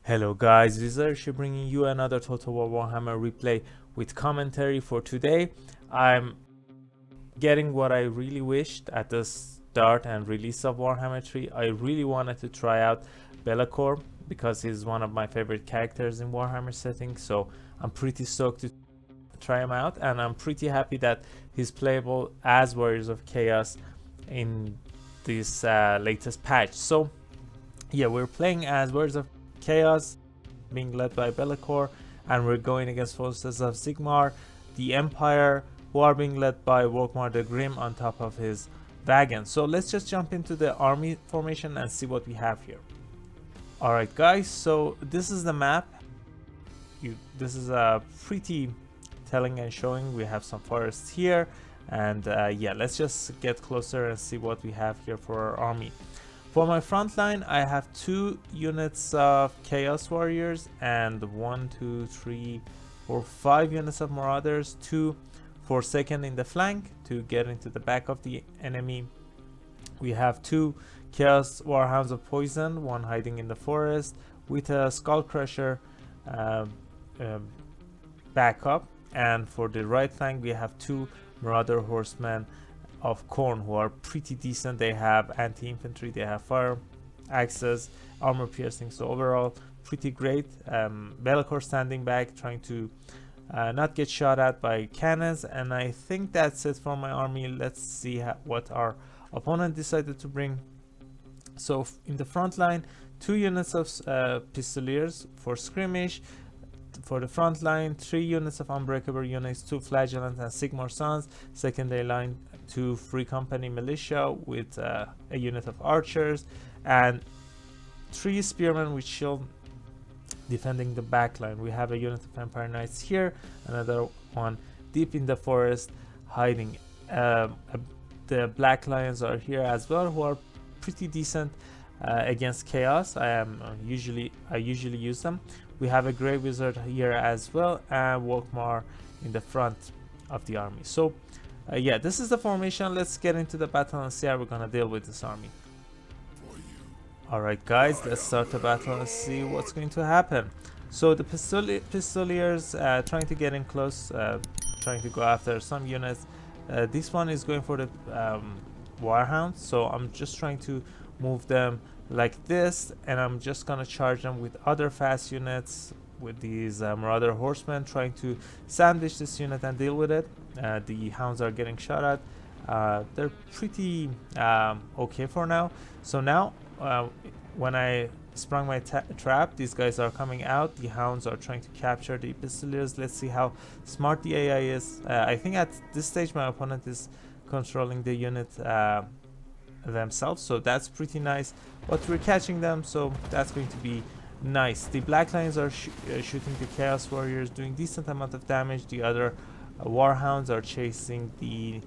Hello guys, this is Archie bringing you another Total War Warhammer replay with commentary for today. I'm getting what I really wished at the start and release of Warhammer 3. I really wanted to try out Be'lakor because he's one of my favorite characters in Warhammer setting, so I'm pretty stoked to try him out, and I'm pretty happy that he's playable as Warriors of Chaos in this latest patch. So yeah, we're playing as Warriors of Chaos, being led by Be'lakor, and we're going against forces of Sigmar, the Empire, who are being led by Volkmar the Grim on top of his wagon. So let's just jump into the army formation and see what we have here. Alright guys, so this is the map. This is pretty telling and showing. We have some forests here, and yeah, let's just get closer and see what we have here for our army. For my front line, I have 2 units of Chaos Warriors and 1, 2, 3, 4, 5 units of Marauders, 2 for second in the flank to get into the back of the enemy. We have 2 Chaos Warhounds of Poison, 1 hiding in the forest with a Skull Crusher backup. And for the right flank, we have 2 Marauder Horsemen of Khorne, who are pretty decent. They have anti-infantry, they have fire axes, armor piercing, so overall pretty great. Be'lakor standing back, trying to not get shot at by cannons, and I think that's it for my army. Let's see what our opponent decided to bring. So in the front line, 2 units of Pistoliers for skirmish. For the front line, 3 units of Unbreakable units, 2 Flagellant and Sigmar Sons. Secondary line, 2 Free Company militia with a unit of archers, and 3 spearmen with shield defending the back line. We have a unit of Empire Knights here, another one deep in the forest hiding. The Black Lions are here as well, who are pretty decent against chaos. I usually use them. We have a Grey Wizard here as well, and Volkmar in the front of the army. So yeah, this is the formation. Let's get into the battle and see how we're gonna deal with this army. Alright guys, let's start the battle and see what's going to happen. So the Pistoliers trying to get in close, trying to go after some units. This one is going for the Warhounds, so I'm just trying to move them like this, and I'm just gonna charge them with other fast units with these Marauder Horsemen, trying to sandwich this unit and deal with it. The hounds are getting shot at. They're pretty okay for now. So now when I sprung my trap, these guys are coming out. The hounds are trying to capture the Pistoliers. Let's see how smart the AI is. I think at this stage my opponent is controlling the unit themselves, so that's pretty nice, but we're catching them, so that's going to be nice. The Black Lions are shooting the Chaos Warriors, doing decent amount of damage. The other Warhounds are chasing the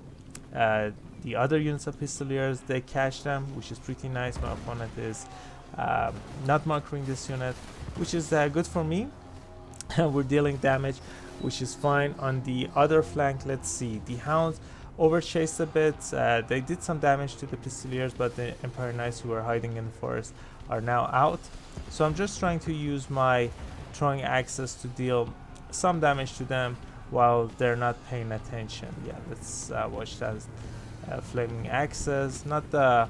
other units of Pistoliers. They catch them, which is pretty nice. My opponent is not marking this unit, which is good for me. We're dealing damage, which is fine. On the other flank, let's see, the Hounds overchased a bit. They did some damage to the Pistoliers, but the Empire Knights who are hiding in the forest are now out. So I'm just trying to use my throwing axes to deal some damage to them while they're not paying attention. Yeah, let's watch that. Flaming axes, not the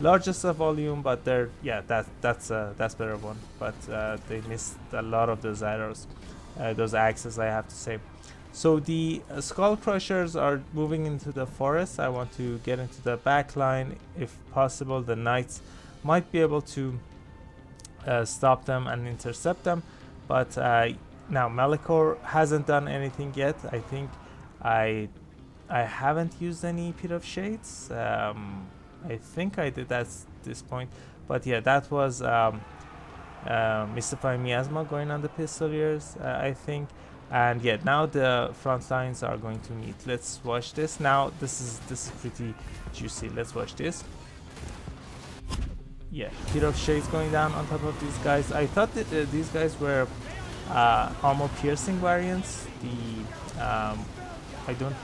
largest of volume, but they're, yeah, that's better one. But they missed a lot of those arrows, those axes, I have to say. So the Skull Crushers are moving into the forest. I want to get into the back line if possible. The Knights might be able to stop them and intercept them, but now Be'lakor hasn't done anything yet. I think I haven't used any Pit of Shades. I think I did at this point, but yeah, that was Mystifying Miasma going on the Pistoliers, I think. And yeah, now the front lines are going to meet. Let's watch this. Now this is pretty juicy. Let's watch this. Yeah, Pit of Shades going down on top of these guys. I thought that these guys were armor piercing variants. The I don't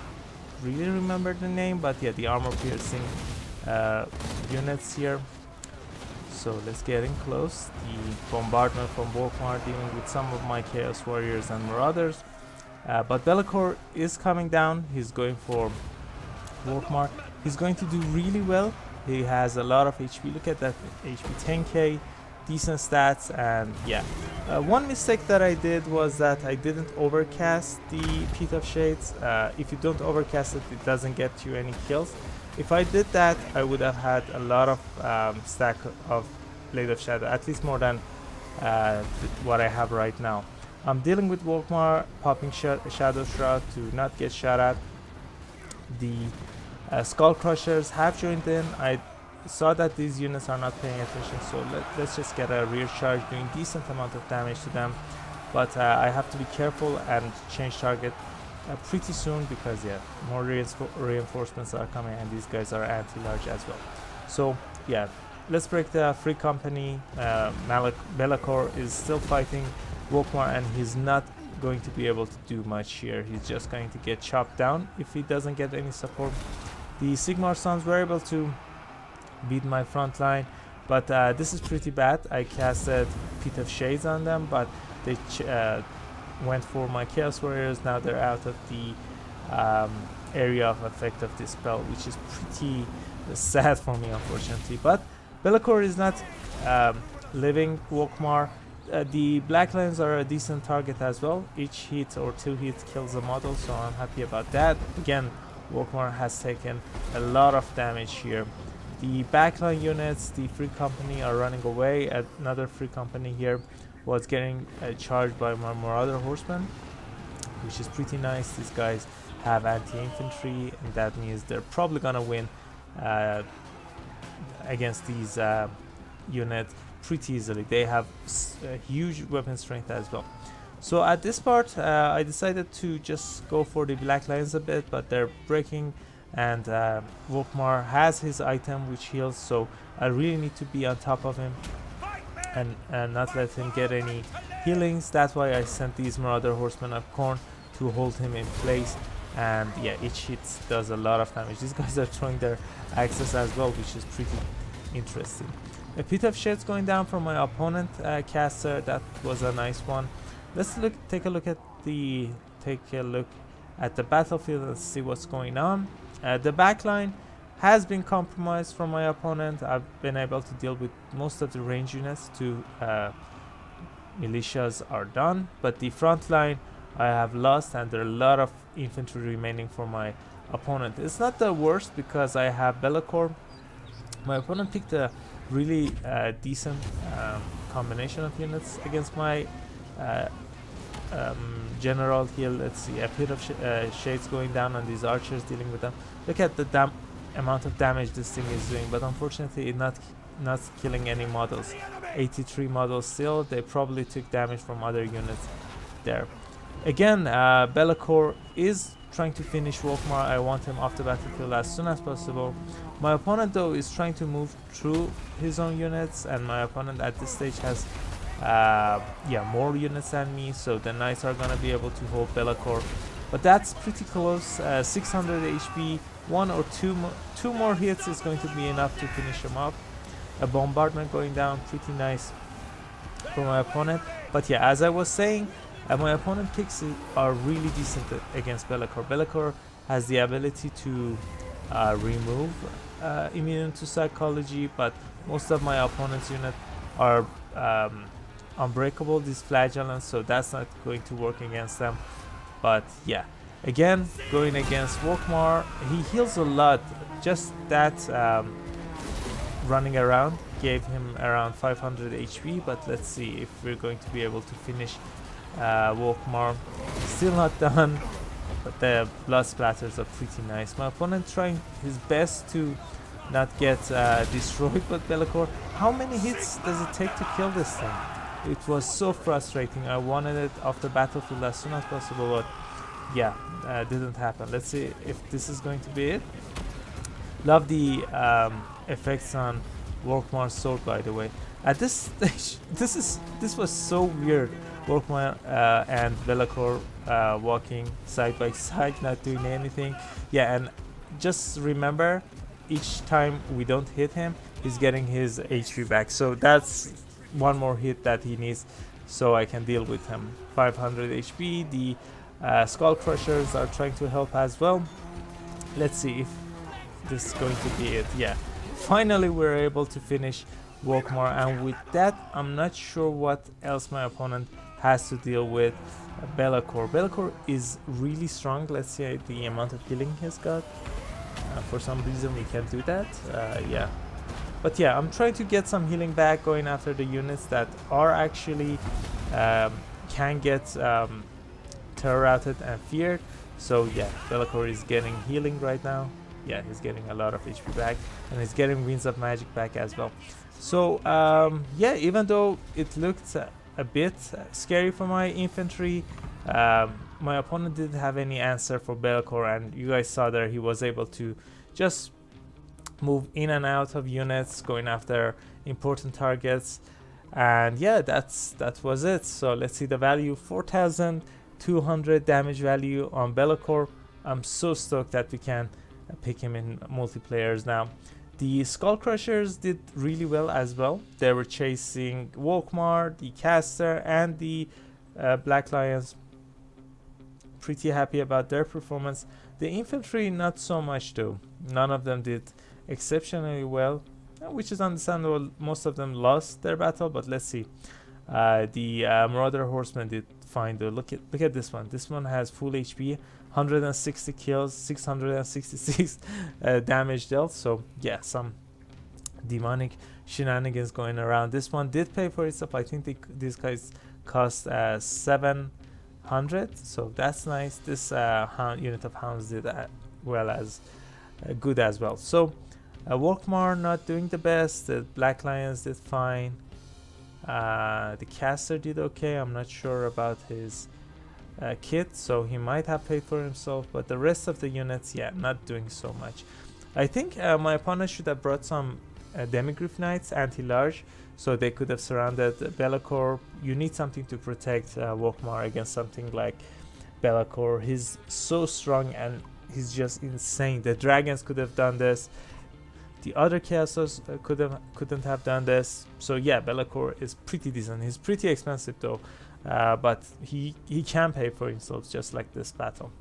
really remember the name, but yeah, the armor piercing units here. So let's get in close. The bombardment from Volkmar dealing with some of my Chaos Warriors and Marauders. But Be'lakor is coming down. He's going for Volkmar. He's going to do really well. He has a lot of HP. Look at that HP, 10k, decent stats, and yeah. One mistake that I did was that I didn't overcast the Pit of Shades. If you don't overcast it, it doesn't get you any kills. If I did that, I would have had a lot of stack of Blade of Shadow, at least more than what I have right now. I'm dealing with Volkmar, popping Shadow Shroud to not get shot at. The Skull Crushers have joined in. I saw that these units are not paying attention, so let's just get a rear charge doing decent amount of damage to them. But I have to be careful and change target pretty soon, because yeah, more reinforcements are coming, and these guys are anti-large as well. So yeah, let's break the free company. Be'lakor is still fighting Volkmar, and he's not going to be able to do much here. He's just going to get chopped down if he doesn't get any support. The Sigmar Sons were able to beat my front line, but this is pretty bad. I casted Pit of Shades on them, but they went for my Chaos Warriors. Now they're out of the area of effect of this spell, which is pretty sad for me, unfortunately. But Be'lakor is not living Volkmar. The Black Lions are a decent target as well. Each hit or 2 hits kills a model, so I'm happy about that. Again, Volkmar has taken a lot of damage here. The backline units, the free company, are running away. Another free company here was getting charged by my Marauder Horsemen, which is pretty nice. These guys have anti-infantry, and that means they're probably gonna win against these units pretty easily. They have a huge weapon strength as well. So at this part, I decided to just go for the Black Lions a bit, but they're breaking, and Volkmar has his item which heals, so I really need to be on top of him and not let him get any healings. That's why I sent these Marauder Horsemen of Khorne to hold him in place, and yeah, each hit does a lot of damage. These guys are throwing their axes as well, which is pretty interesting. A Pit of Shades going down from my opponent caster. That was a nice one. Let's take a look at the battlefield and see what's going on. The backline has been compromised from my opponent. I've been able to deal with most of the range units. 2 militias are done, but the front line I have lost, and there are a lot of infantry remaining for my opponent. It's not the worst because I have Be'lakor. My opponent picked a really decent combination of units against my general here. Let's see, a Pit of Shades going down on these archers, dealing with them. Look at the amount of damage this thing is doing, but unfortunately it's not killing any models. 83 models still. They probably took damage from other units there. Again, Be'lakor is trying to finish Volkmar. I want him off the battlefield as soon as possible. My opponent though is trying to move through his own units, and my opponent at this stage has more units than me, so the knights are gonna be able to hold Be'lakor, but that's pretty close. 600 HP, 1 or 2 more hits is going to be enough to finish him off. A bombardment going down, pretty nice for my opponent. But yeah, as I was saying, my opponent picks are really decent against Be'lakor. Be'lakor has the ability to remove immune to psychology, but most of my opponent's units are unbreakable, these flagellants, so that's not going to work against them. But yeah, again, going against Volkmar, he heals a lot. Just that running around gave him around 500 HP, but let's see if we're going to be able to finish Volkmar. Still not done, but the blood splatters are pretty nice. My opponent trying his best to not get destroyed, but Be'lakor, how many hits does it take to kill this thing? It was so frustrating. I wanted it off the battlefield as soon as possible, but yeah, didn't happen. Let's see if this is going to be it. Love the effects on Volkmar's sword, by the way. At this stage, this was so weird. Volkmar and Be'lakor walking side by side, not doing anything. Yeah, and just remember, each time we don't hit him, he's getting his HP back. So that's one more hit that he needs, so I can deal with him. 500 HP. The Skull Crushers are trying to help as well. Let's see if this is going to be it. Yeah, finally we're able to finish Volkmar, and with that I'm not sure what else my opponent has to deal with. Be'lakor. Be'lakor is really strong. Let's see the amount of healing he's got. For some reason we can't do that. Yeah, but yeah, I'm trying to get some healing back, going after the units that are actually can get terror routed and feared. So yeah, Be'lakor is getting healing right now. Yeah, he's getting a lot of HP back, and he's getting Winds of Magic back as well. So yeah, even though it looked a bit scary for my infantry, my opponent didn't have any answer for Be'lakor, and you guys saw there he was able to just move in and out of units, going after important targets. And yeah, that was it. So let's see the value: 4,200 damage value on Be'lakor. I'm so stoked that we can pick him in multiplayers now. The Skull Crushers did really well as well. They were chasing Volkmar, the Caster, and the Black Lions. Pretty happy about their performance. The infantry not so much though. None of them did exceptionally well, which is understandable. Most of them lost their battle, but let's see. The Marauder Horsemen did fine though. Look at this one. This one has full HP, 160 kills, 666 damage dealt. So yeah, some demonic shenanigans going around. This one did pay for itself. I think these guys cost 700, so that's nice. This unit of hounds did well as good as well. So Volkmar not doing the best. The Black Lions did fine. The Caster did okay. I'm not sure about his kit, so he might have paid for himself, but the rest of the units, yeah, not doing so much. I think my opponent should have brought some Demigryph Knights anti-large, so they could have surrounded Be'lakor. You need something to protect Volkmar against something like Be'lakor. He's so strong and he's just insane. The dragons could have done this. The other castles couldn't have done this. So yeah, Be'lakor is pretty decent. He's pretty expensive though, but he can pay for himself just like this battle.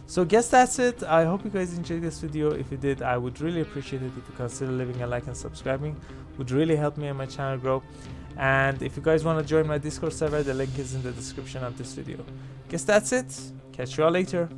So guess that's it. I hope you guys enjoyed this video. If you did, I would really appreciate it if you consider leaving a like and subscribing. Would really help me and my channel grow. And if you guys want to join my Discord server, the link is in the description of this video. Guess that's it. Catch you all later.